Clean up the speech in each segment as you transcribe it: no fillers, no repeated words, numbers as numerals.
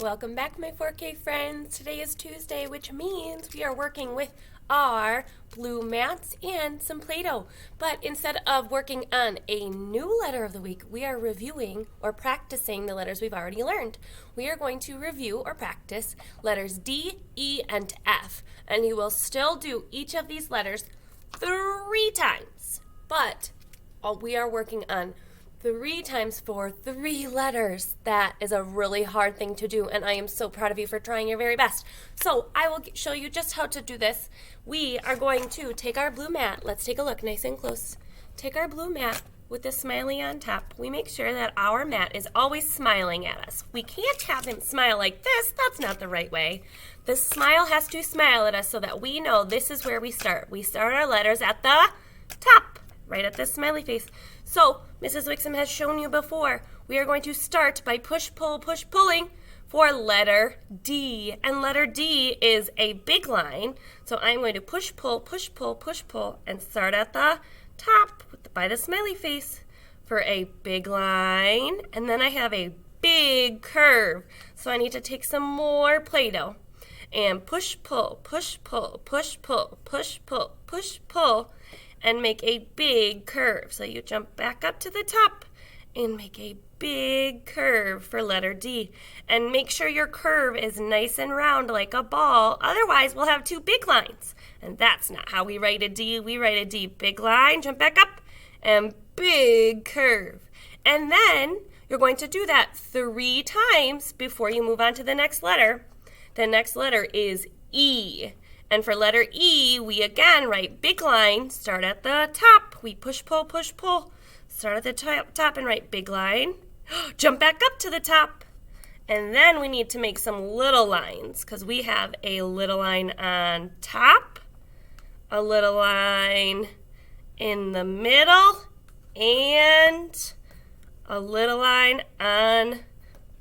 Welcome back, my 4K friends. Today is Tuesday, which means we are working with our blue mats and some Play-Doh. But instead of working on a new letter of the week, we are reviewing or practicing the letters we've already learned. We are going to review or practice letters D, E, and F. And you will still do each of these letters 3 times. But we are working on 3 times for 3 letters. That is a really hard thing to do, and I am so proud of you for trying your very best. So I will show you just how to do this. We are going to take our blue mat. Let's take a look nice and close. Take our blue mat with the smiley on top. We make sure that our mat is always smiling at us. We can't have him smile like this. That's not the right way. The smile has to smile at us so that we know this is where we start. We start our letters at the top, right at this smiley face. So, Mrs. Wixom has shown you before, we are going to start by push-pulling for letter D. And letter D is a big line. So I'm going to push-pull, and start at the top by the smiley face for a big line. And then I have a big curve. So I need to take some more Play-Doh. And push-pull, push-pull, push-pull, push-pull, push-pull, and make a big curve. So you jump back up to the top and make a big curve for letter D. And make sure your curve is nice and round like a ball. Otherwise, we'll have 2 big lines. And that's not how we write a D. We write a D, big line, jump back up, and big curve. And then you're going to do that 3 times before you move on to the next letter. The next letter is E. And for letter E, we again write big line, start at the top. We push-pull, start at the top and write big line. Jump back up to the top. And then we need to make some little lines because we have a little line on top, a little line in the middle, and a little line on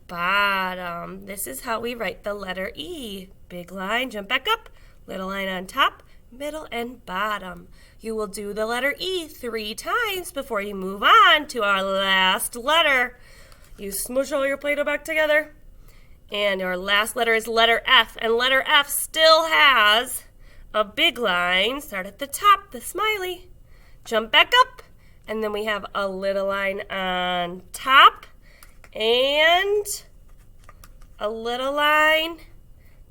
bottom. This is how we write the letter E. Big line, jump back up. Little line on top, middle, and bottom. You will do the letter E 3 times before you move on to our last letter. You smush all your Play-Doh back together. And your last letter is letter F. And letter F still has a big line. Start at the top, the smiley. Jump back up. And then we have a little line on top. And a little line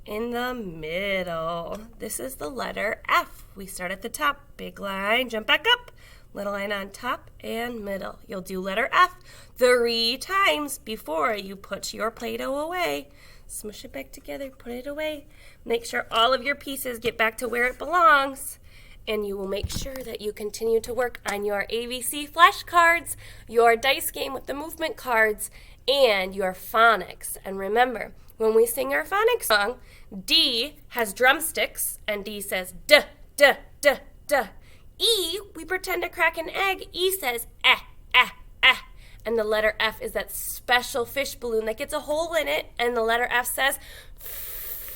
in the middle. This is the letter F. We start at the top, big line, jump back up, little line on top and middle. You'll do letter F 3 times before you put your Play-Doh away. Smush it back together, put it away. Make sure all of your pieces get back to where it belongs. And you will make sure that you continue to work on your ABC flashcards, your dice game with the movement cards, and your phonics. And remember, when we sing our phonics song, D has drumsticks, and D says duh, duh, duh, duh. E, we pretend to crack an egg. E says eh, eh, eh. And the letter F is that special fish balloon that gets a hole in it, and the letter F says